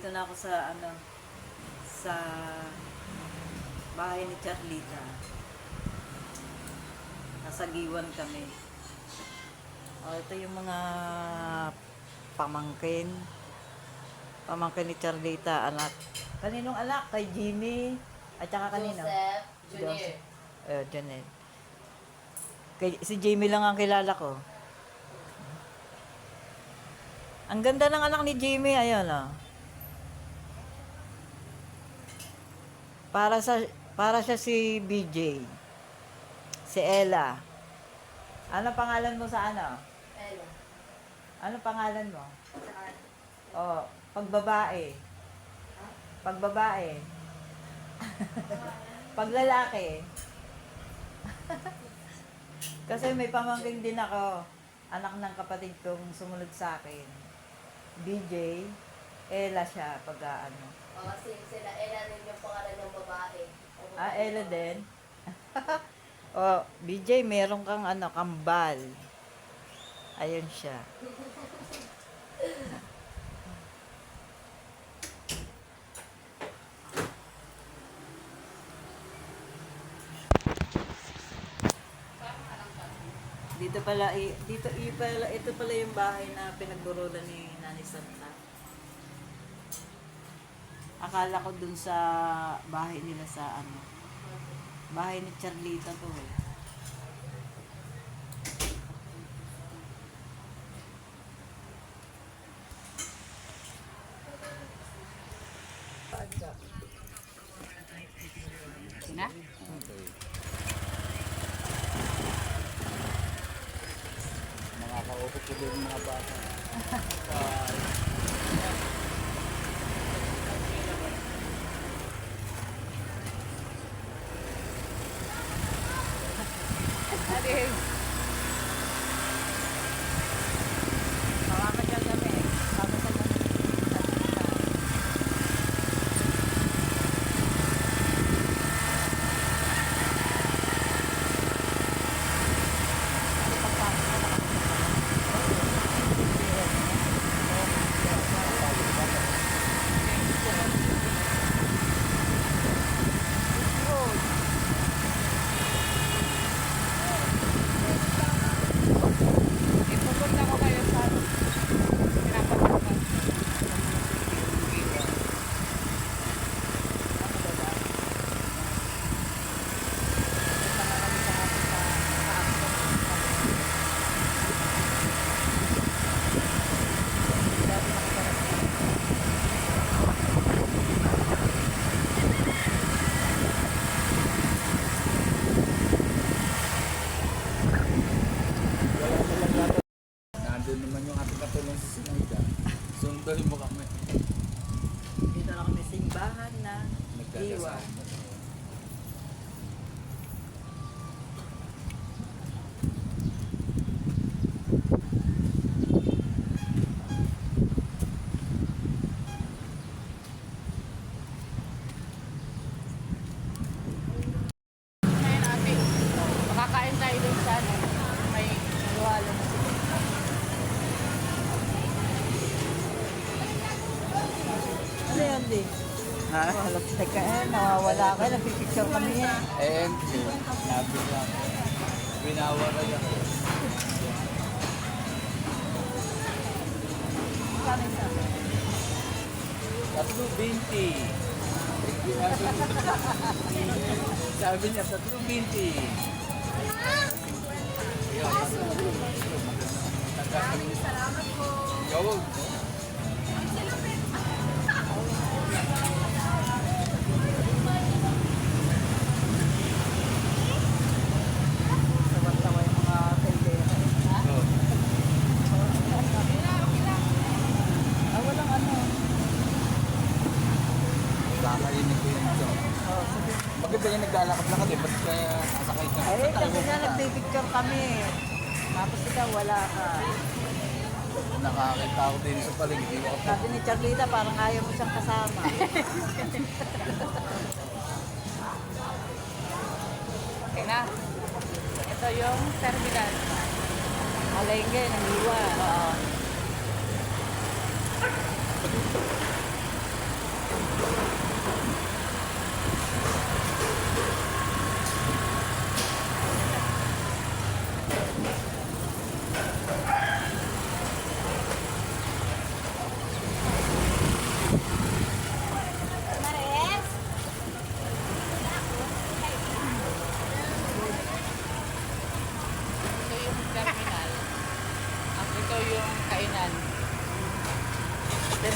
nandito na ako sa sa bahay ni Charlita. Nasagiwan kami. Ito yung mga pamangkin. Pamangkin ni Charlita, anak. Kaninong anak? Kay Jimmy. At saka kanino? Joseph Junior. Janet. Si Jimmy lang ang kilala ko. Ang ganda ng anak ni Jimmy, ayun oh. Para siya si BJ. Si Ella. Ano pangalan mo sa ano? Ella. Ano pangalan mo? Saan? Oh, pagbabae. Pagbabae. Paglalaki. Kasi may pamangkin din ako. Anak ng kapatid kong sumunod sa akin. BJ. Ella siya pag ano. Sila Ella rin yung pangalan ng babae. Ella din. Oh, BJ, meron kang kambal. Ayun siya. Ito pala yung bahay na pinagburulan ni Nani Santa. Akala ko dun sa bahay nila sa bahay ni Charlita to eh. Na? Nakakaupot ko din mga bata. Alin? Makakasyal kami. Makakasyal kami. Ipupunta ko kayo sa pinapapunta. Nandun naman yung ating katulong sa Sinayda. Sunduin mo kami. Dito na kami simbahan na Diwa. Nagkakasama. Ngayon ate, makakain tayo dun sa may luwalo na sila. Ano yan di? Ha? Halos teka nawawala ka. Nagpipicture kami yan. Sabi lang. Binawaran ako. Kami sa Tatlo 20. Sabi niya, tatlo 20. Maraming salamat po. Gawag. tawa-tawa yung mga kaibigan. Walang ano. Kakainin ko yun ito. Sige. Bakit ba yung naglalakad-lakad eh? Ba't kaya nasakay ka? Eh, kasi nga nagpipicture kami. Tapos ikaw wala ka. Nakakita ako din sa paligid. Di ako Sabi ni Charlita, parang ayaw mo siyang kasama. Okay na. Ito yung terminal. Malengke, nangiwa. Oo.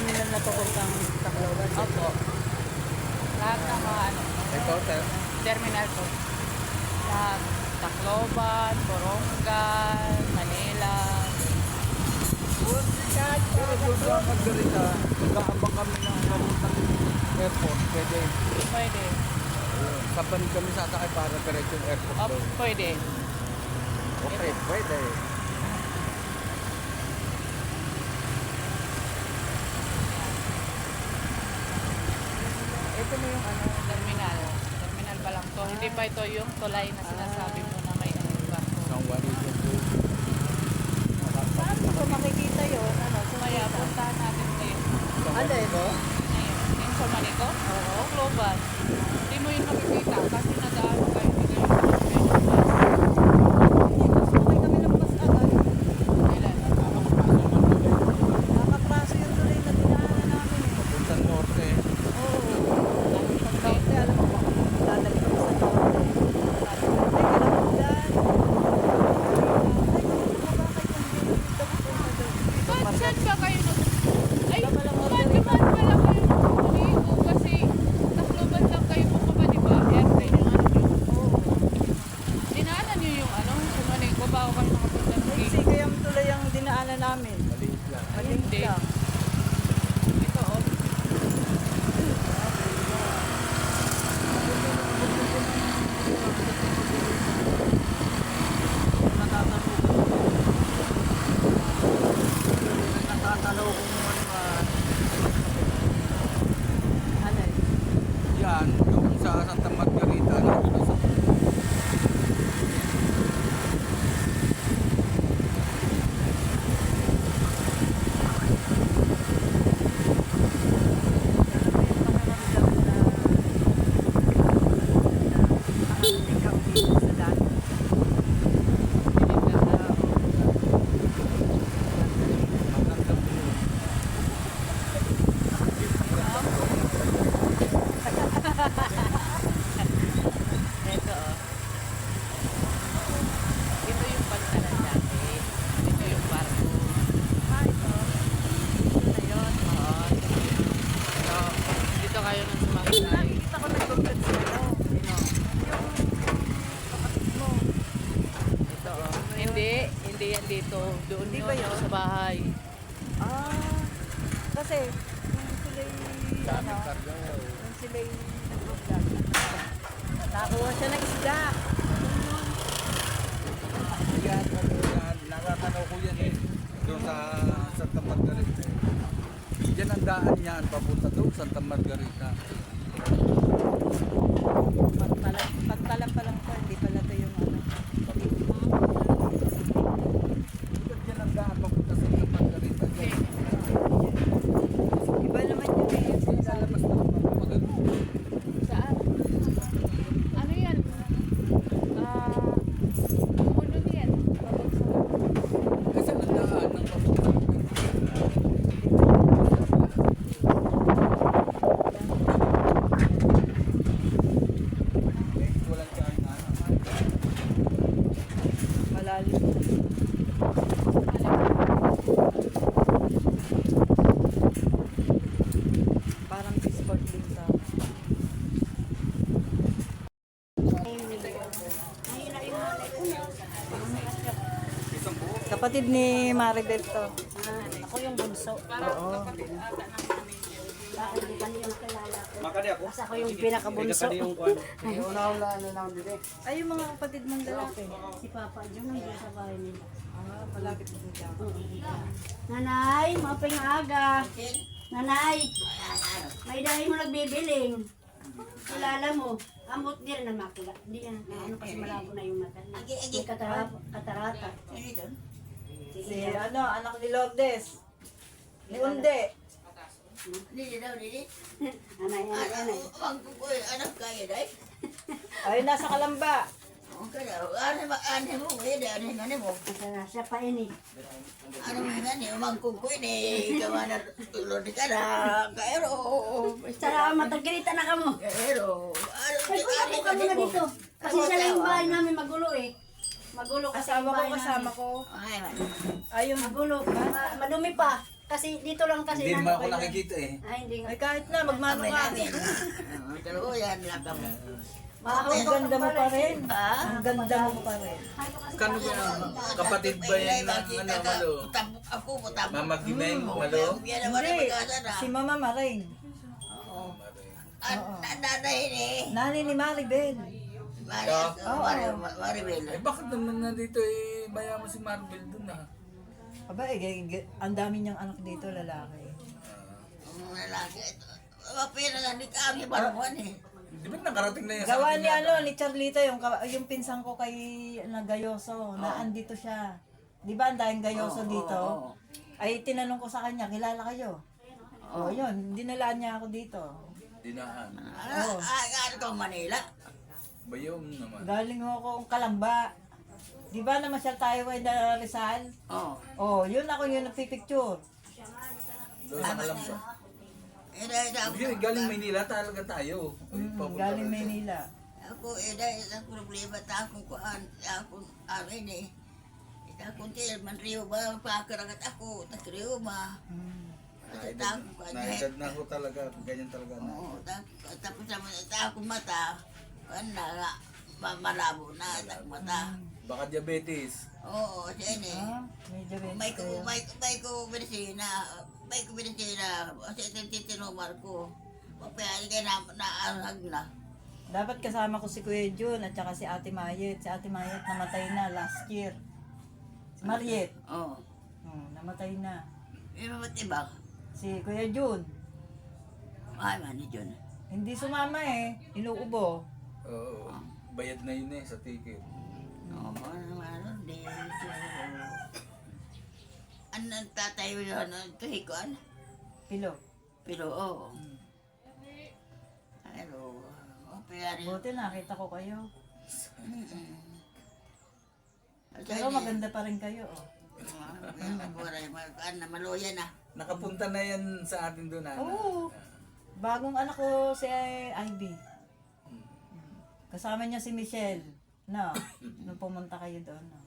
terminal na papuntang Tacloban. Opo. Lahat ng mga ano, Ito, sir. terminal po. Lahat. Tacloban, Borongan, Manila. Pero doon sa Margarita, nag-aabang kami ng papuntang airport. Pwede. Pwede. Sa panig kami sasakay para diretso yung airport doon. Pwede. Okay, pwede. Ito na yung ano, terminal. Terminal pa lang to. Hindi pa ito yung tulay na sinasabi mo na may ano barko. Isang wari dyan doon. Saan ko makikita yun? Ano, Kaya sumaya puntahan natin ngayon. Ano ito? Ngayon. Yung sa Manico? Oo. Tacloban. Hindi mo yun makikita kasi nadaan kayo. Hindi kayo medyo bus. Sumakay kami ng bus agad. Kailan? Nakatraso yung tuloy na dinaanan namin eh. Papuntang norte. Oo. Norte, alam mo ba? Dadali kami sa Norte. Sabi ko, ay, alam mo dyan. Ba't saan ba kayo nag... Ay, Tama lang, dumaan pala kayo nag-uligo kasi Tacloban lang kayo bumaba, di ba? Airplane yung ano nyo. Dinaanan nyo yung ano, sa Manico bago kayo nakapunta ng Kasi gate. kaya tuloy ang dinaanan namin. Maliit lang. Maliit Hindi. lang. Ito, oh. Natatanaw kung ano ba. Ano eh? Yan, yung sa Santa Margarita. Nandito sa magandang view. Ito, oh. Ito yung pantalan dati. Ito yung barko. Ito na yun. Oo. So, dito kayo nang sumakay. Nakikita ko nag-congrats sa'yo. Kapatid mo. Ito, oh. Hindi yan dito. Doon Hindi yun, ba yun? sa bahay. Kasi, yung sila'y, ano, Karga. yung sila'y nag-vlog. Nakakuha siya ng isda. Yan, ano yan. Nakatanaw ko yan eh. Doon sa Santa Margarita. Yan ang daan yan. Papunta doon, Santa Margarita. Pantalan pa lang po, hindi pala ito yung ano. Yan ang daan papunta sa Santa Margarita. Okay. Iba naman yun eh. Lalabas na magpapagano. Saan? Ano yan? Puno yan. Kasi ang daan ng papunta. Walang kain na. Malalim. Parang Discord din sa... Isang buo. Kapatid ni Maribel to. Ako yung bunso. Oo. Bakit di kami yung kilala ko? Makali ako. Kasi ako yung pinakabunso. Ay, yung mga kapatid mong lalaki. Si Papa John nandiyan sa bahay nila. Ah, malapit na siya. Nanay, mapay ng aga. Nanay, may dahil mo nagbibiling. Kilala mo. Ambot di rin na makila. Hindi yan. Ano kasi malabo na yung mata niya. May katarata. Si ano, anak ni Lourdes. Ni Unde. Nanay, nanay. Anak kaya dai. Ay, nasa Kalamba. Asa siya pa ini. Sara matagkita na kamo. Ay, kuya ka muna dito. Kasi sa lang bahay namin magulo eh. Magulo kasi Kasama yung ko, bahay kasama namin. ko. Ay, yung Magulo. Madumi pa. Kasi dito lang kasi Hindi naman ako kayo. nakikita eh. Ay, hindi nga. Ay kahit na, magmano Kami ka. namin. Kaluyan lang kami. Ang ganda mo pa rin. Ha? Ang ganda mo pa rin. Kano ba yan? Kapatid ba yan ng ano, malo? Ako, matabok. Mama Gimeng, malo? Yan naman ang Hindi, pag-asa na. si Mama Maring. Ang nanay ni Nani ni Maribel. Maribel. Eh bakit naman nandito eh, maya mo si Marvel dun ah? Aba, ang dami niyang anak dito, lalaki. Ang lalaki. Mapira nga ni kami baruan eh. Di ba nakarating na yan Gawa atin ni yata? ni Charlita, yung pinsan ko kay Gayoso, na andito siya. Di ba ang daming Gayoso dito? Ay, tinanong ko sa kanya, kilala kayo? Oh, yun, dinalaan niya ako dito. Dinaan. Ano to Manila? Bayong naman. Galing mo akong Kalamba. Di ba namasyal tayo kay Rizal? Oo. Oh, yun ako yung nagpipicture. Doon sa Kalamba. Ako, Galing Maynila talaga tayo. Galing Maynila. dahil ang problema ta akong kuan, akong amin eh. Akong til, man riyo ba, pakaragat ako, takriyo ba. Kasi ta akong kuan, Naedad na ako talaga. Ganyan talaga na. oo, tapos naman, ta akong mata, kuan na, malabo na, akong mata. Baka diabetes. Oo, siya eh. Ah, medyo May ko medisina, kasi ito titinumar ko. Papayari ka naanhag na. Dapat kasama ko si Kuya Jun at saka si Ate Mayet. Si Ate Mayet namatay na last year. Si Mariet, Oo. namatay na. May mamatibak. Si Kuya Jun, Ay, mani dyan. hindi sumama eh. Inuubo. Oo. Bayad na yun eh sa ticket. Oo, ano, di. Ano tatayo yun, tuhikuan? Pilo. Pero, oo. Pero, papayari. Buti nakita ko kayo. Pero Pero maganda pa rin kayo. Oh. Maluya na. Nakapunta na yan sa atin doon. Ana. Oo. Bagong anak ko si Ivy. Kasama niya si Michelle. No, nung pumunta kayo doon. No.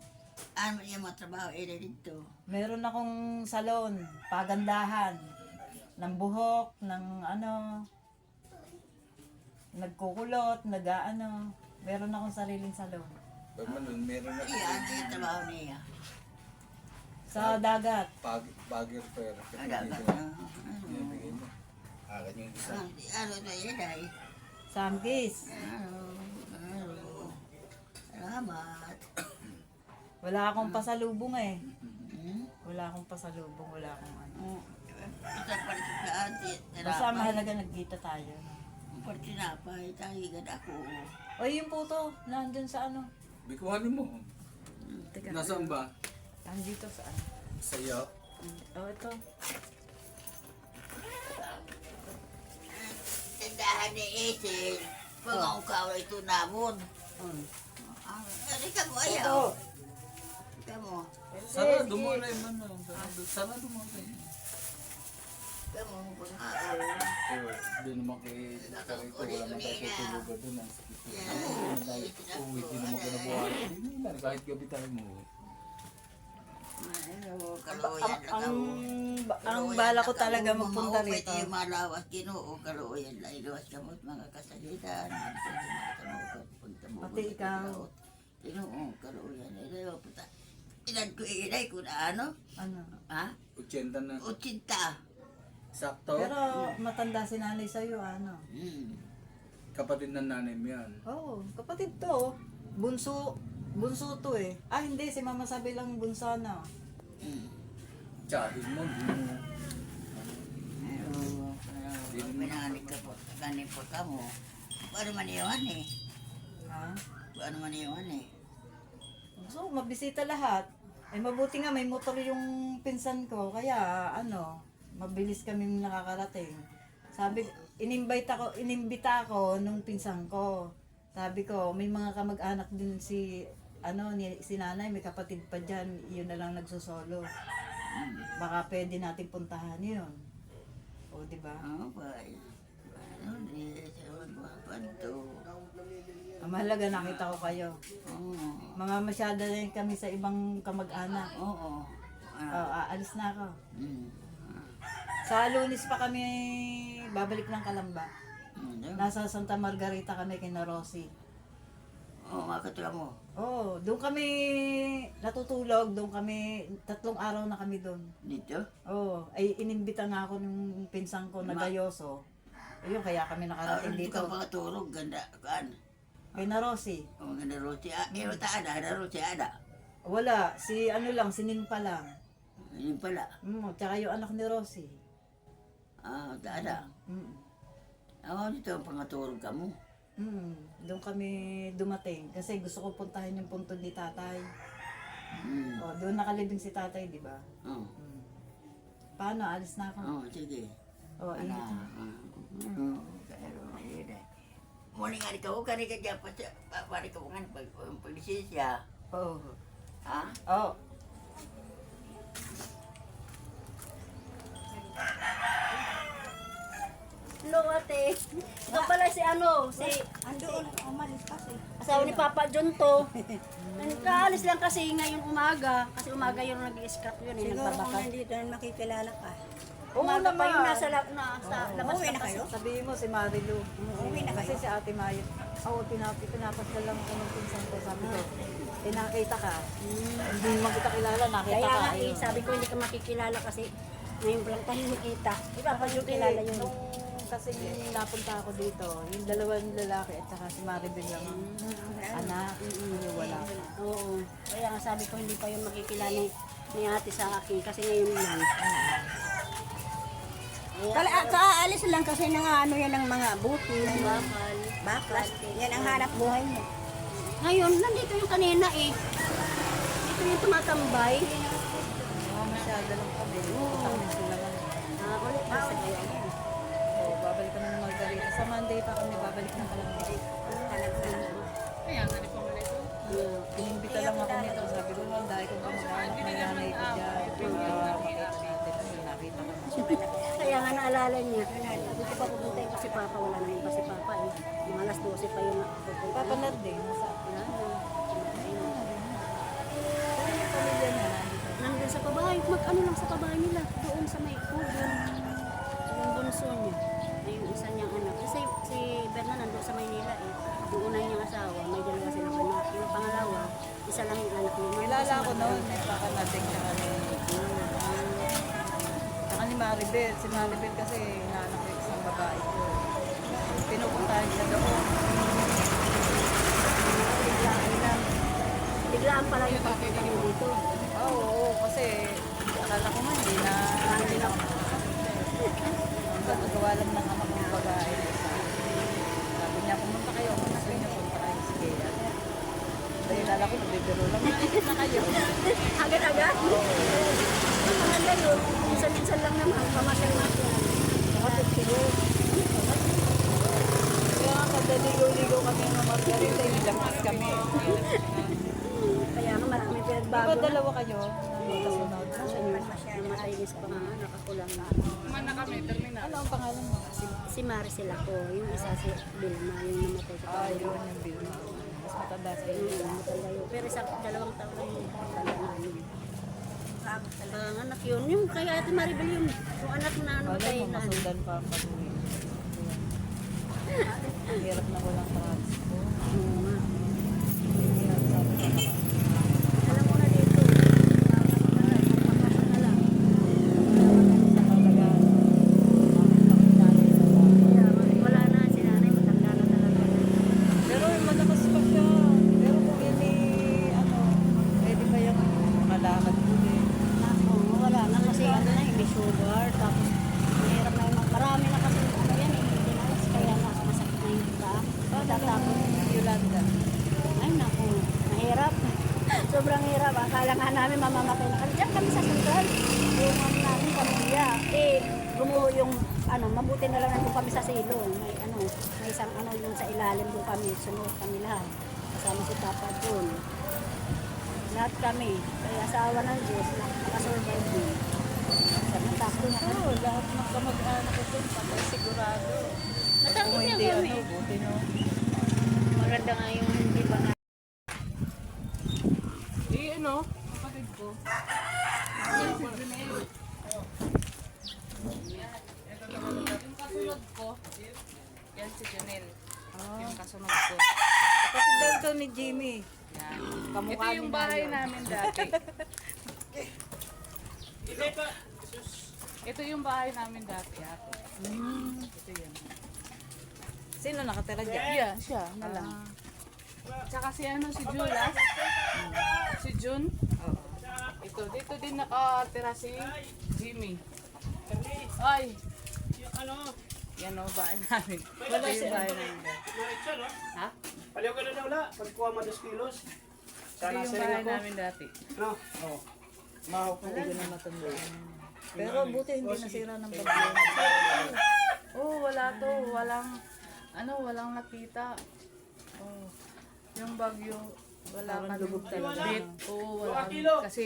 Ano yung mga trabaho dito? Meron akong salon, pagandahan, ng buhok, ng ano, nagkukulot, nag-ano. Meron akong sariling salon. Pag man, meron na Ano yung trabaho niya? Sa dagat. bagger fair. Dagat. Bigay mo. Akin yung isa. Ano na yun ay? Samgis. Salamat. Wala akong pasalubong eh. Wala akong pasalubong, wala akong ano. Isa pa rin sa atin. Basta mahalaga nagkita tayo. Partinapay, tahigan ako. O yung puto, nandun sa ano. Bikuhanin mo. Teka, Nasaan ba? nandito sa ano. Sa iyo. Oh, ito. Tindahan ni Esin. Pangaukaw ito namon. Ano ka mo ayaw? Ka mo. Sarado mo na yung ano. Sarado mo na yun. Ka mo pangaukaw. Hindi naman kay Karito. Wala naman kayo tutulugan doon. Ang sakit. Uwi, hindi naman ko nabuhay. Hindi naman. Kahit gabi tayo mo. Ang bala ko talaga magpunta rito. Pwede yung malawas, ginoo, kaluoyan, lailawas kamot, mga kasalitan, Pati ikaw. Ginoo, kaluoyan, lailawas, puta. Ilan ko inay kung ano? Ano? Ha? 80 na. 80. Sakto. Pero matanda si nanay sa'yo, ano? Kapatid ng nanay mo yan. Oo, kapatid to. Bunso. Bunso to eh. Ah, hindi. Si mama sabi lang bunso na. Tsahin mo. Pinahanik ka po, ganin po ka mo. Paano man iwan eh? Ha? Paano man iwan eh? So, mabisita lahat. Eh, mabuti nga may motor yung pinsan ko. Kaya, ano, mabilis kami nakakarating. Sabi, inimbita ako nung pinsan ko. Sabi ko, may mga kamag-anak din si nanay, may kapatid pa dyan, yun na lang nagsusolo. Baka pwede natin puntahan yun. O, di ba? Oo ba? Ano di, sa magpapanto. Ang mahalaga, nakita ko kayo. Oo. Mga masyada rin kami sa ibang kamag-anak. Oo. Aalis na ako. Sa Lunes pa kami babalik ng Kalamba. Ano? Nasa Santa Margarita kami kina Rosie. Oo, mga katulad mo. Oh, doon kami natutulog, doon kami 3 araw na kami doon. Dito? Oh, ay inimbita nga ako ng pinsang ko na Gayoso. Ayun, kaya kami nakarating Dito dito. ka mga turog, ganda. Kaan? Kina Rosie. Ang ganda roti. Pero ada roti ada. Wala, si ano lang, si Nimpa lang. Yun pala. Tsaka yung anak ni Rosie. Ada. Ako dito ang pangaturog ka mo. Doon kami dumating kasi gusto ko puntahan yung puntod ni tatay. Oh, doon nakalibing si tatay, di ba? Oo. Paano? Alis na ako. Oo, sige. Oh, Ano? ingat. Pero ayun eh. Muli nga ikaw, kani ka dyan pa siya. Pari ka nga pag-lisensya. Oh. Ha? Oh. Hello, ate. Ito pala si ano, si... Andoon, umalis kasi. Asawa ni Papa John to. Nagkaalis lang kasi ngayong umaga. Kasi umaga yun nag-i-scrap yun eh, Siguro kung nagbabakal. nandito na makikilala ka. Oo Umaga pa yun, naman. nasa labas Uuwi pa na kasi. kayo? Sabihin mo si Marilu. Uuwi na Kasi kayo? si Ate Mayo. Oo, pinapasal lang ako ng pinsan ko. Sabi ko, nakita ka. Hindi mo kita kilala, nakita Kaya ka. nga eh, Ayun. sabi ko hindi ka makikilala kasi ngayon pa lang tayo nakita. Iba pa yung kilala yun. Nung kasi napunta ako dito, yung dalawang lalaki at saka si Maribel lang ang anak. Yung wala. Oo. Kaya nga sabi ko hindi pa yun makikilala ni ate sa akin kasi ngayon lang. Kaalis lang kasi ng ano yan ng mga buti. Bakal. Bakal. Yan ang hanap buhay mo. Ngayon, nandito yung kanina eh. Dito yung tumatambay. Oo, masyado lang kami. Punta kami sila lang. Ulit na sa kaya. Oo, babalik kami ng Margarita. Sa Monday pa kami babalik ng Kalamba. Kaya nga ni pamala ito. Inimbita lang ako nito. Sabi ko, ang dahil kong kamag-anak na nanay ko dyan. Makita natin. Kasi nakita ko na. Kaya nga naalala niya. Dito pa pupunta yung si Papa. Wala na yung pa si Papa eh. Yung alas 12 pa yung pupunta. Papa Narding, nasa Wala na. Ano yung pamilya niya nandito? Nandun sa pabahay. Mag-ano lang sa pabahay nila. Doon sa may kubo. Yung bunso niya. Ay, yung isa niyang anak. Kasi si Berna nandun sa Maynila eh. Yung una niyang asawa, may dalawa silang anak. Yung pangalawa, isa lang yung anak niya. Kilala ko noon, may Papa Narding na kami. Saka ni Maribel. Si Maribel kasi inaanak ko yung isang babae ko. Pinupuntahan siya doon. Biglaan lang. Biglaan pala yung pagpunta niyo dito. Oo, kasi akala ko nga hindi na gagawa lang ng anak kong babae. Sabi niya, pumunta kayo. Kung gusto niyo, punta kayo. Sige. Dahil lala ko, nagbibiro lang. Nakikita na kayo. Agad-agad? Ang maganda yun. Minsan-minsan lang naman. Pamasyal-masyal. Nakapit siguro. Kaya nga, pagdaligaw-ligaw kami ng Margarita, nilapas kami. Kaya nga marami Di pinagbago ba na. dalawa kayo? Kasunod. Namatay ni sa anak ako lang. Man na kami, terminal. Ano ang pangalan mo? Si Maricel ako. Yung isa si Vilma. Yung namatay sa Ah, yun yung Vilma. Mas matanda sa iyo. matanda yun. Pero sa 2 taon na yung matanda namin. Ang anak yun. Yung kay Ate Maribel yun. Yung anak na Wala namatay mo, na. masundan pa ang pag-uwi. Ang hirap na walang transport. Oo nga. Hirap sa akin. Alam mo na dito. Papasok na lang. Talaga, Kaya wala na. Si nanay matanda na talaga. pero malakas pa siya. Pero kung hindi, pwede pa yung makalakad ulit. Oo, wala na kasi ano na, may sugar. Tapos mahirap na yung marami na kasi ano yan eh. Dinalas. Kaya nga masakit na yung iba. Tatapos. Yolanda. Ay naku, mahirap. Sobrang hirap. Akala nga namin mamamatay na kami. Diyan kami sa sentral. Yung ano namin pamilya. Eh, gumuho yung mabuti na lang nandun kami sa silong. May isang yung sa ilalim doon kami. Sunod kami lahat. Kasama si Papa doon. Lahat kami. Kaya sa awa ng Diyos, nakasurvive din. Natakot na kami. Oo, lahat ng kamag-anak ko dun, patay sigurado. Natakot Kung niya hindi, kami. buti no. Maganda nga yung hindi ba nga. Ano? Kapatid ko. kasunod ko, yan si Janelle. Yung kasunod ko. Kapatid daw ito ni Jimmy. Yan. Kamukha Ito yung ni bahay Mayo. namin dati. Ito yung bahay namin dati, ate. Ito yun. Sino nakatira dyan? Yeah, siya na lang. Tsaka si si Julas. Si Jun. Oo. Ito, dito din nakatira si Jimmy. Ay! Yan o, bahay namin. Wala si bahay namin. Ha? Paliw ka na daw la, pagkuha mo 2 kilos. Ito Sana yung sa bahay ako. namin dati. No, oh. Mahok Hindi ko na matandaan. Pero buti hindi nasira ng bagyo. Oh, wala to. Walang nakita. Oh, yung bagyo, wala Parang kami lubog talaga. bit. Oo, wala kami. Kasi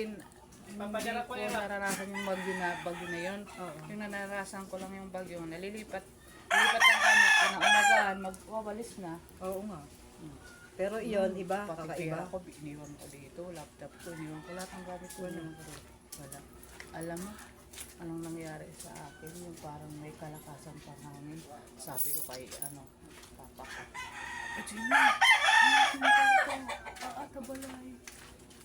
hindi ko naranasan yung bagyo na yun. Yung naranasan ko lang yung bagyo, nalilipat lang kami. Pinaumagaan, magwawalis na. Oo nga. Pero iyon, iba, Pati kakaiba. pera ko, iniwan ko dito, laptop ko, iniwan ko lahat ng gamit ko. Wala. Alam mo, anong nangyari sa akin, yung parang may kalakasan pa namin. Sabi ko kay, papa ko, Jimmy, kabalay.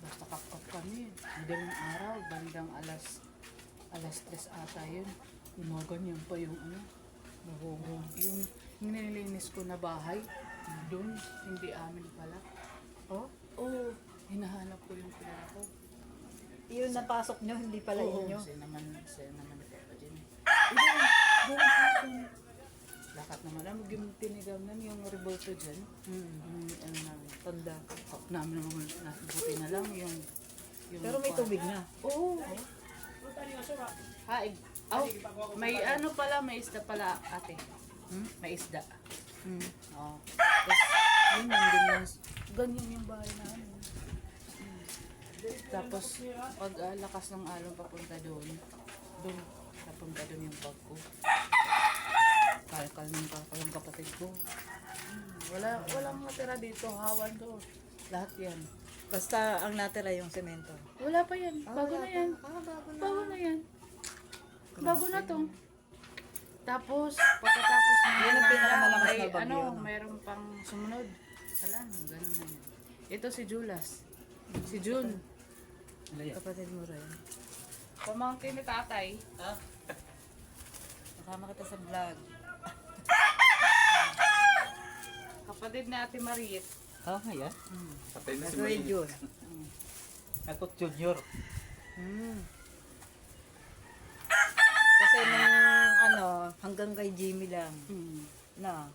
Basta kakap kami, madaling araw, bandang alas 3 ata yun. Gumaganyan pa yung yung nililinis ko na bahay, doon, hindi amin pala. Oh? Oo, hinahanap ko yung pera ko. Iyon napasok nyo, hindi pala inyo. Siya naman ni Papa Jimmy. Doon. Lakat naman namin, tinigamnan yung revolto dyan. Tanda. Namin naman, buti na lang yung Pero may tubig na. Oo. Haig. May pala, may isda pala ate. May isda. Oo. Tapos, yun yung ganyan yung bahay namin. Tapos, pag lakas ng alon papunta doon, napunta doon yung bag ko. Kalkal yung kapatid ko. Walang natira dito, hawan to. Lahat yan. Basta ang natira yung semento. Wala pa yan. Bago na yan. Bago na yan. Bago na to. Tapos, pagkatapos Yan ang pinakamalakas may, na bagyo, no? mayroon pang sumunod. Wala, ganun na yan. Ito si Julas. Si Jun. Kapatid mo rin. Pamangkin ni tatay. Nakama kita sa vlog. Kapatid ni Ate Mariet. yan? Patay na si Nasuhay May. Jun. Ako junior. Kasi nung hanggang kay Jimmy lang. Na,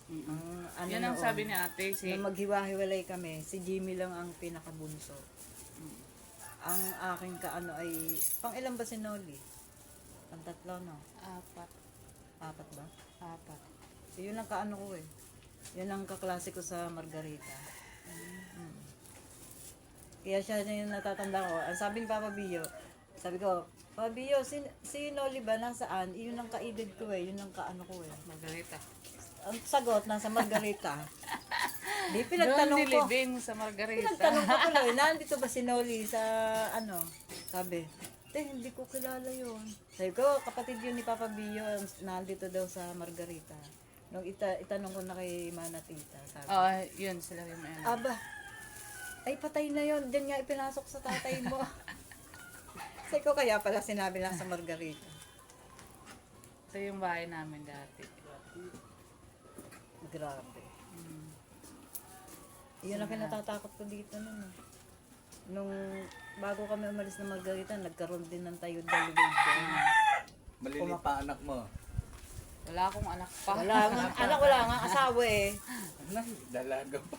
Yan ang sabi ni ate. Nung maghiwa-hiwalay kami, si Jimmy lang ang pinakabunso. Ang aking ay, pang ilan ba si Noli? Pang 3, no? 4 ba? 4. Yun ang kaano ko eh. Yun ang kaklase ko sa Margarita. Kaya siya yung natatanda ko. Ang sabi ni Papa Bio, sabi ko, Papa Bio, si Noli ba nasaan? Yun ang kaedad ko eh. Yun ang kaano ko eh. Margarita. Ang sagot, nasa Margarita. Di Doon pinagtanong ko. nilibing sa Margarita. Pinagtanong ko tuloy, nandito ba si Noli sa sabi, hindi ko kilala yun. Sabi ko, kapatid yun ni Papa Bio, nandito daw sa Margarita. Nung itanong ko na kay Mana Tita, sabi, Yun sila yung may aba, ay patay na yun, diyan nga ipinasok sa tatay mo. Sabi ko, kaya pala sinabi lang sa Margarita. Ito yung bahay namin dati. Grabe. Iyon ang kinatatakot ko dito nun. Nung bago kami umalis ng Margarita, nagkaroon din ng tayo dalawig doon. Malilit pa anak mo. Wala akong anak pa. Wala nga, anak wala nga asawa eh. Dalaga pa.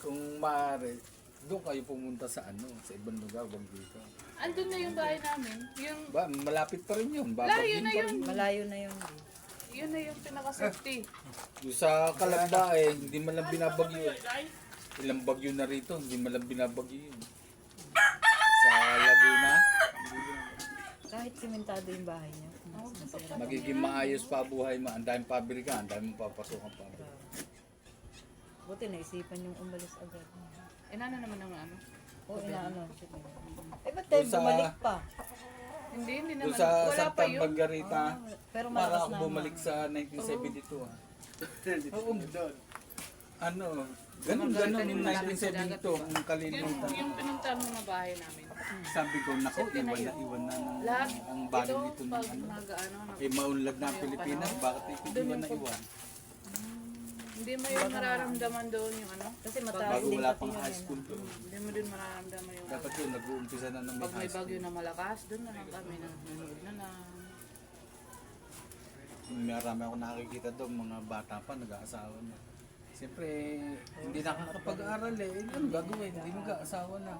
Kung maaari, doon kayo pumunta sa sa ibang lugar, wag dito. Andun na yung bahay namin. Yung, Malapit pa rin yun. layo na yun. Malayo na yun. Yun na yung pinaka-safety. Yung sa Kalamba hindi man lang binabagyo. Ilang bagyo na rito, hindi man lang binabagyo yun. Sa Laguna, Kahit simentado yung bahay niya. magiging maayos pa buhay mo. Ang daming pabrika, ang daming papasukan pa. Buti naisipan yung umalis agad. Ano naman ang ano? O inaano siya. Eh ba't tayo Sa- bumalik pa? Hindi Doon naman. sa Wala pa Santa yun. Margarita. Pero Para malakas ako na. bumalik sa 1972 ah. Oo, Doon. ano, ganun yung 1972 kung kalilimutan. Yung pinuntahan mo na bahay namin. Sabi ko, nako, iwan na Lahat, ang bali ito, nito ng pag ano. nag-ano, Maunlad na ang Pilipinas, bakit iwan na iwan? hindi mo yung mararamdaman doon yung ano. Kasi mataas Bago din wala kasi pang yun. high school doon. Hindi mo din mararamdaman yung Dapat yun, nag-uumpisa na ng may pag may high school. bagyo na malakas, doon na lang kami nanonood na lang. Marami ako nakikita doon, mga bata pa, nag-aasawa na. Siyempre, hindi nakakapag-aral eh. Ano gagawin? Hindi mag-aasawa na.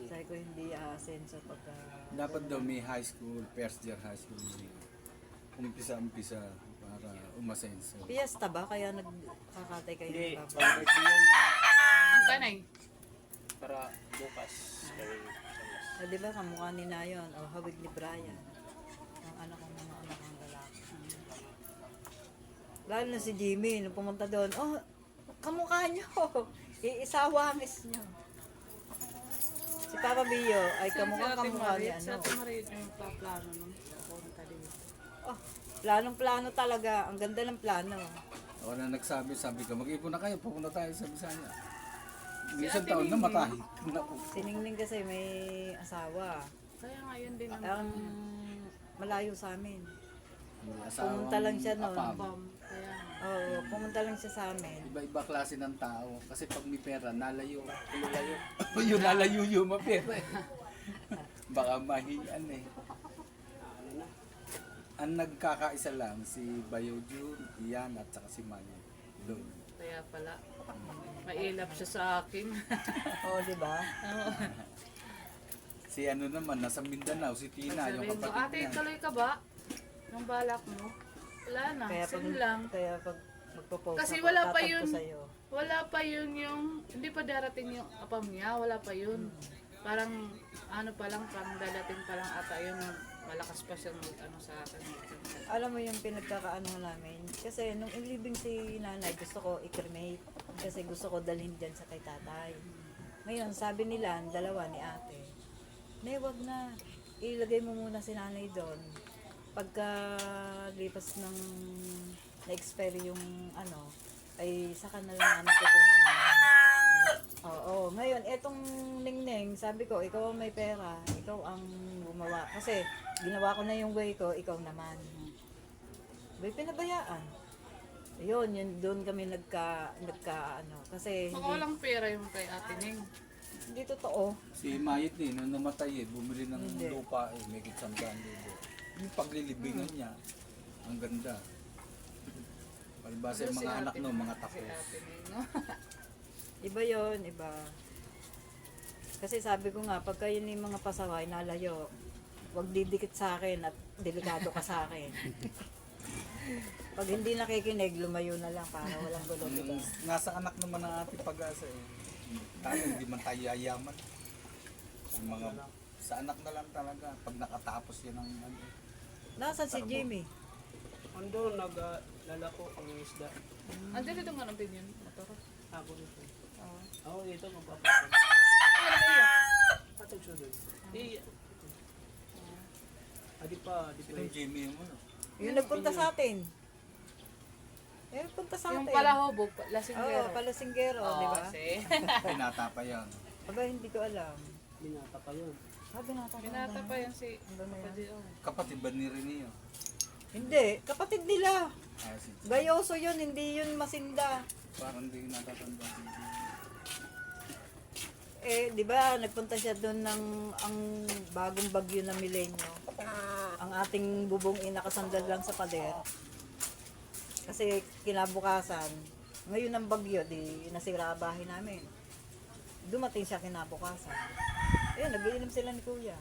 Sabi ko hindi aasenso pagka... Dapat daw may high school, first year high school. Umpisa para umasenso. Fiesta ba? Kaya nagkakatay kayo Hindi, ng papa? birthday yan. Ang kanay, Para bukas. Di ba kamukha ni Nayon o hawig ni Brian? Ang anak ng mga anak ng lalaki. Lalo na si Jimmy, nung pumunta doon, oh, kamukha niyo. Iisawangis niyo. Si Papa Bio ay kamukha ni Sa ano. Ate Marie yung plano nung pupunta dito. Oh, planong-plano talaga. Ang ganda ng plano. Ako na sabi ko, mag-ipon na kayo, pupunta tayo sa Bisaya. Isang taon na matahid. Naku. Si Ningning kasi may asawa. Kaya ngayon din ang Ang malayo sa amin. May asawang Pumunta lang siya noon. apam. bomb. Kaya Oo, pumunta lang siya sa amin. Iba-iba klase ng tao. Kasi pag may pera, nalayo. Nalayo. Yung nalayo yung mapera eh. Baka mahiyan eh. Ang nagkakaisa lang, si Bayo Jun, Ian, at saka si Manny. Doon. kaya pala mailap siya sa akin. Oo, di ba? Si ano naman, nasa Mindanao, si Tina, yung Sabihin ko, ate, kapatid niya. tuloy ka ba? Nung balak mo? Wala na, sin lang. Kaya pag magpo-post Kasi ako, wala pa tatag ko yun. sa'yo. Wala pa yun yung, hindi pa darating yung apam niya, wala pa yun. Parang, ano pa lang, parang dadating pa lang ata yun, malakas pa siya ano sa akin. Alam mo yung pinagkakaano namin, kasi nung inlibing si nanay, gusto ko i-cremate. Kasi gusto ko dalhin dyan sa kay tatay. Ngayon, sabi nila, ang dalawa ni ate, "Nay, wag na. Ilagay mo muna si nanay doon. Pagka lipas ng na-expire yung ano, ay saka na lang namin kukuhanin." Oo, ngayon, etong Ningning, sabi ko, ikaw ang may pera, ikaw ang gumawa. Kasi, ginawa ko na yung way ko, ikaw naman. May pinabayaan. Yun, doon kami ano, kasi Baka walang pera yung kay Ate Ning. hindi totoo. Si Mayit eh, nung namatay eh, bumili ng Hindi. lupa eh, may kitsamdaan dito. Yung paglilibingan niya, ang ganda. Palibasa yung Si mga Ate anak no, Ning, mga Si tapos. Ate Ning, no? Iba yon, iba. Kasi sabi ko nga, pagka yun yung mga pasaway, nalayo, wag didikit sa akin at delikado ka sa akin. Pag hindi nakikinig, lumayo na lang para walang gulo, diba? Nasa anak naman ang ating pag-asa eh. Tayo, hindi man tayo yayaman. Yung mga, sa anak na lang talaga, pag nakatapos yan ang ano. Nasaan si Jimmy? Ando, naglalako ang isda. Andiyan dito nga ng opinion. Motor. Ako dito. Oh. Ako dito, magpapasok. Ano iya? Patag siya doon. Di pa, di pa. Yung Jimmy mo no? Yung nagpunta sa atin. Yung nagpunta sa atin. Yung palahobo, Oo, lasinggero. palasinggero, di ba? Kasi. Pinata pa yan. Aba, hindi ko alam. Binata pa yun. Sabi na Binata pa yan si Ano na yan? Kapadion. Kapatid ba ni Renio? Hindi, kapatid nila. Ah, si Gayoso yun, hindi yun Masinda. parang hindi natatanda si Jimmy. Eh, di ba, nagpunta siya doon ng ang bagong bagyo na milenyo. Ang ating bubong nakasandal lang sa pader. Kasi kinabukasan, ngayon ang bagyo, di nasira ang bahay namin. Dumating siya kinabukasan. Ayun, nag-iinom sila ni Kuya.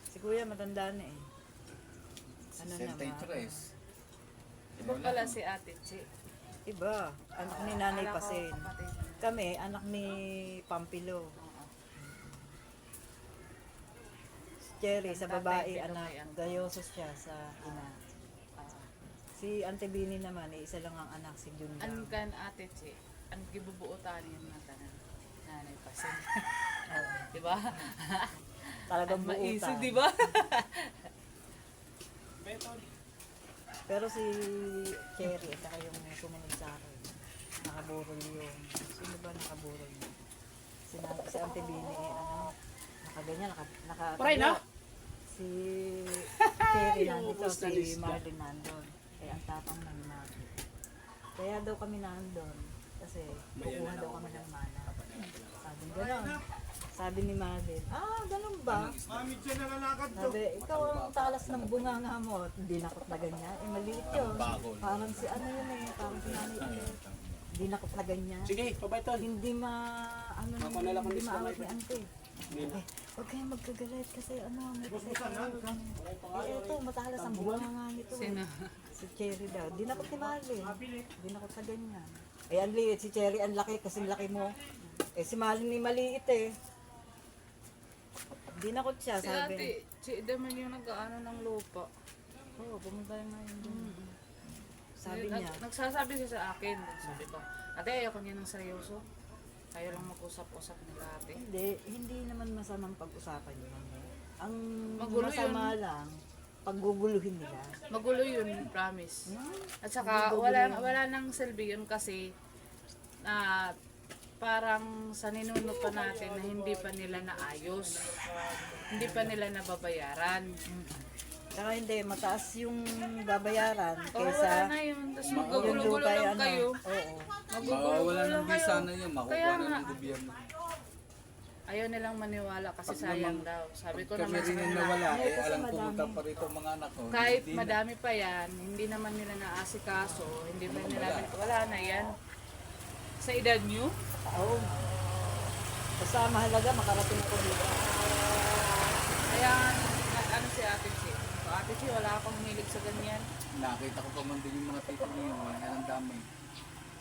Si Kuya matanda na eh. Ano naman? 63. Iba pala si Ate Chi. Iba, anak ni Nanay Akala ko Pasin. kapatid niya. Kami, anak ni Pampilo. Si Cherry, sa babae, anak. Gayoso siya sa ina. Si Auntie Bini naman, isa lang ang anak, si Ang Junjang. kan Ate Chi, ang gibubuotan yun na tanan. Nanay Pasin. Diba? Talagang Maisi, buutan. di ba? Pero si Cherry, at saka yung sumunod sa akin, nakaburol yung, sino ba nakaburol niya? Si Auntie Bini, nakaganyan, Paray na? Si Cherry nandito, ubos na si lista. Marlon nandun. Kaya ang tapang ng Marlon. Kaya daw kami nandun, kasi kukuha daw kami ng mana. Sabi gano'n. Sabi ni Marlon, ganun ba? Sabi, ikaw ang talas ng bunganga mo. Hindi nakot na ganyan. Maliit yun. Parang si ano yun parang si nanay yun. Hindi nakot na ganyan. Sige, pabaiton. Hindi Ako na lang ang hindi lista, maawat ni Mike. ante. Huwag kayong magkagalit kasi may kasi ito, matalas ang bunganga nito. Sino? Si Cherry daw. Di nakot ni Marlon. Di nakot na ganyan. Ang liit. Si Cherry ang laki kasi laki mo. Si Marlon ni maliit Di nakot siya, Si sabi. ate, si Daman yung nag-ano ng lupa. Oo, pumunta na ngayon dun. Sabi Nag- niya, Nagsasabi siya sa akin. Sabi ko, ate, ayoko niya ng seryoso. Tayo lang mag-usap-usap nila ate. hindi naman masamang pag-usapan yun. Ang Magulo masama lang, pagguguluhin nila. Magulo yun, promise. At saka, wala nang silbi yun kasi parang sa ninunod pa natin na hindi pa nila naayos. Hindi pa nila nababayaran. Saka hindi, mataas yung babayaran O wala kaysa na yun. Tapos yung magugulo-gulo lukay, lang kayo. Oo. Magugulo Mawawala lang ng kayo. visa na yun, Kaya makukuha na nga, ng gobyerno. ayaw nilang maniwala kasi sayang daw. Sabi ko Kami naman sa rin yung kanila, nawala, kasi alam madami. pumunta pa rito ang mga anak ko. kahit Hindi na. madami pa yan, hindi naman nila naasikaso, hindi pa nila, wala na yan. Sa edad nyo, Oo. Basta mahalaga, makarating ako dito. kaya ano si Ate Chi. So Ate Chi, wala akong hilig sa ganyan. Nakita ko pa man din yung mga tito niyo, yan ang dami.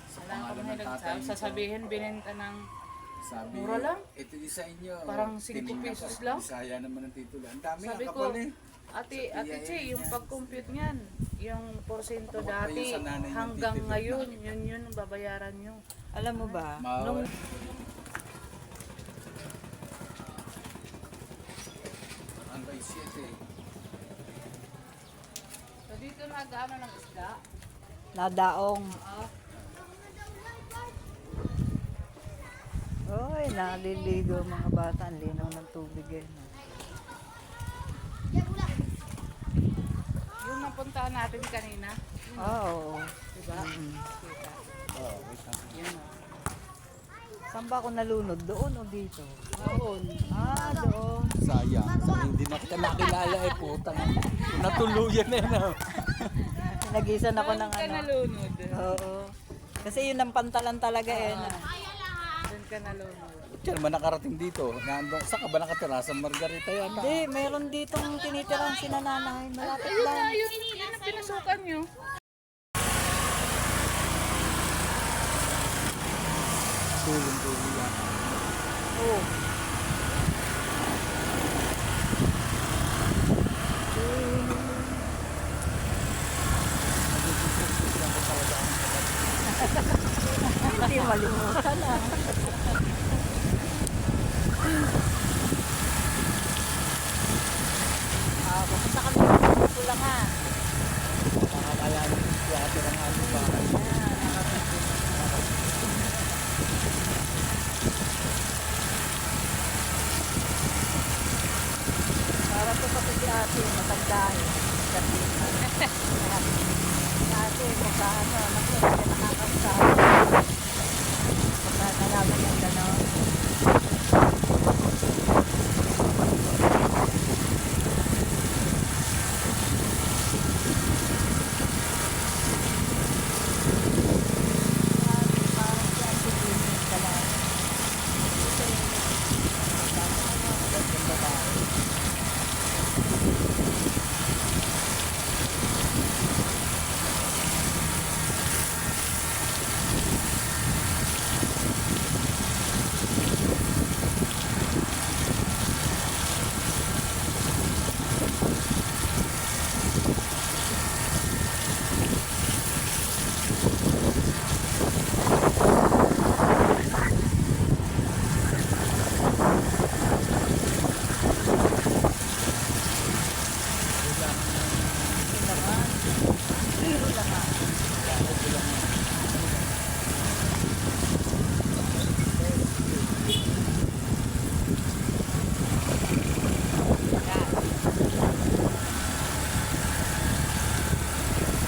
Sa Wala akong pangalan ng hilig. tatay nito, Sasabihin, binenta ng sabi, mura lang. ito din sa inyo. Parang 5 tinignan pesos ko, lang. Bisaya naman ng titulo. Ang dami, Sabi ang ko, kapal eh. Ate Chi, yung pag-compute niyan, yung porsyento Ako pa dati yung sa nanay ng hanggang titilo. ngayon, yun ang babayaran nyo. Alam mo ba, Nung... Ang by 7. So dito nag-ano ng isda. nadaong. Ah, Oy, naliligo mga bata. Ang linaw ng tubig eh. yung napuntahan natin kanina, Oo. diba? Kita. Oh, wait lang. Yun o. Saan ba ako nalunod? Doon o dito? Doon. Doon. Sayang. Hindi na kita nakilala eh, putang. Natuluyan eh, no? Nagisan ako Doon ng ka ano. nalunod. Oo. Kasi yun ang pantalan talaga Doon ka nalunod. Diyan ba nakarating dito? Nandun, saan ka ba nakatira? Sa Margarita yata? Hindi, meron ditong tinitirang sinananahay. Malapit Ayun na, lang. yun ang pinasukan nyo. Tulong-tulong yan. Oo. Hindi malimutan pupunta kami ng Pulangan. Nakakayanin yung katirang ano bahay. Para to pati si ate, matanda eh. Kasi, si ate, kung ano, naku, hindi nakakasabi. Pagka nalaman yung gano'n. Parang si Auntie Bini, dalawa. Gandang babae.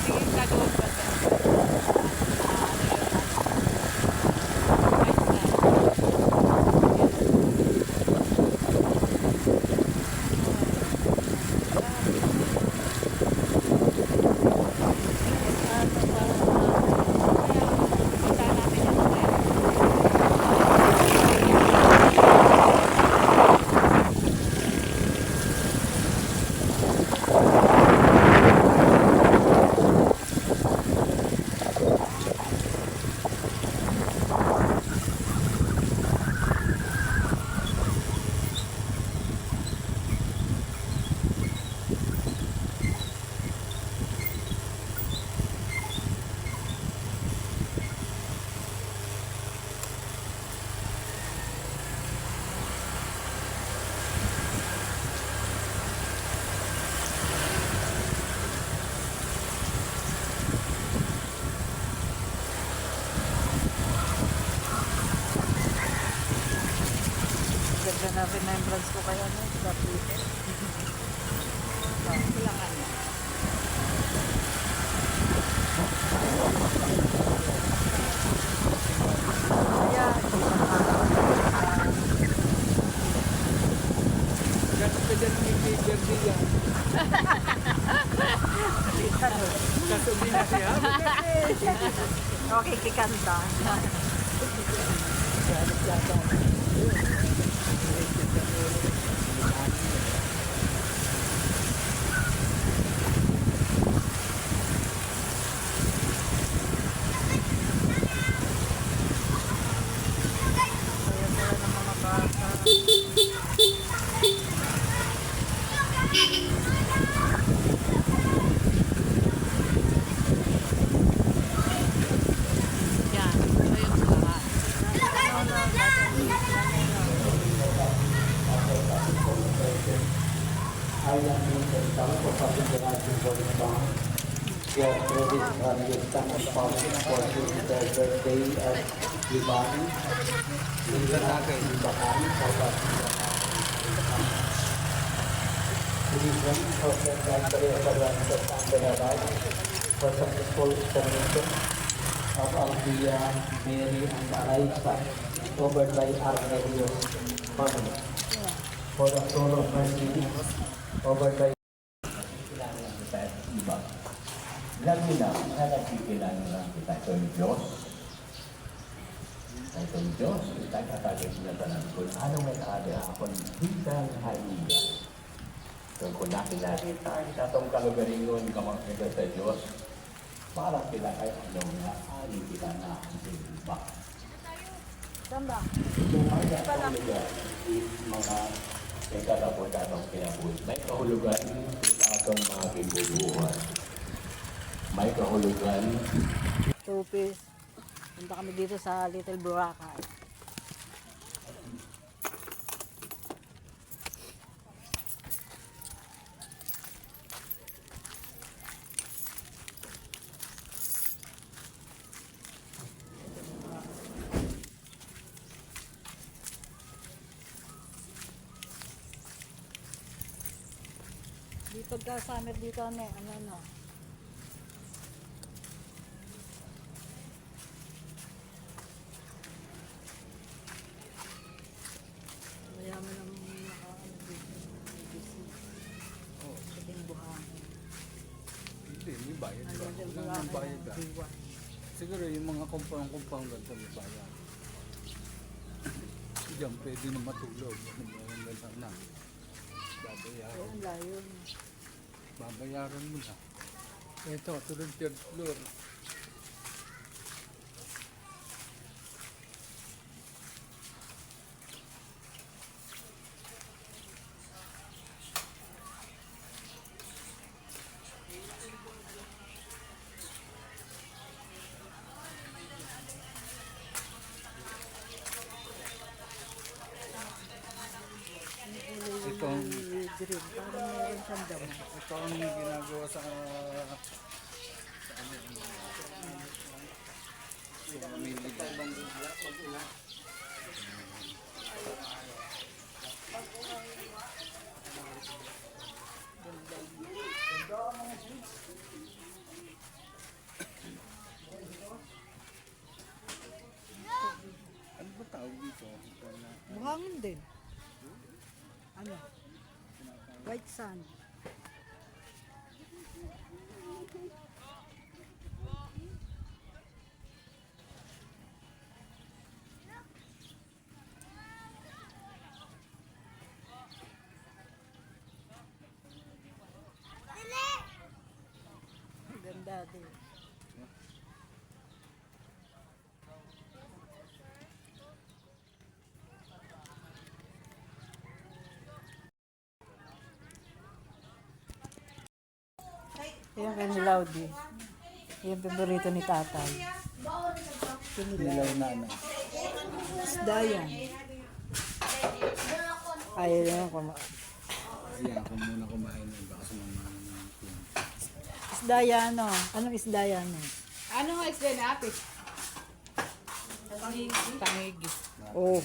Tingin ka doon ba sa Ganda na remembrance ko kaya no, sa Twitter. Kailangan na. Kaya, Ganun ka dyan ni Peter Diaz. Kaso di na siya. okay, kikanta. yan? Ito yung lahat. I am in the town of Papua for the song. Your credit on your son of father for the birthday of Libani. Punta natin. Libani for the reason of the country of the for successful termination of Althea, Mary, and Alaisa over by Armenius family. For the soul of mercy over by iba. Lagi na, nakakikilala lang kita sa Diyos. Sa Diyos, itatagay sila sa namin kung ano may ada akong bintang haiya. So kung nakilala kita, itatong kalugaringon kamakita sa Diyos, para sila ay anong naali kita na ang iba. Samba. Sumaya kahulugan, mga may katapon-katong pinabut. May kahulugan sa atong mga kibubuhan. May kahulugan. Tupis. Punta kami dito sa Little Boracay. Di pagka-summer dito ano. Mayaman ang nakaano dito. Busy. Puting buhangin. Hindi, may bayad ba? Little Wala nang bayad Boracay. ka. Siguro yung mga kumpang ganito may bayad. Diyan pwede na matulog. Ano ba yung ganito na? Babayaran. Ang layo. Babayaran mo na. Ito, tulad third floor. Itong Green. Parang meron siyang damo. Ito ang ginagawa sa ano ba tawag dito? Buhangin din. Ano? White sand. Ganda din. Yan kay ni Laudi. Yan paborito ni tatay. Nilaw na ano. Isda yan. Ayaw yan kumain. Kasi ako muna kumain yun. Baka sumama na ng tiyan. Isda yan o. Anong isda yan o? Ano nga isda na ate? Tangigi. Oh.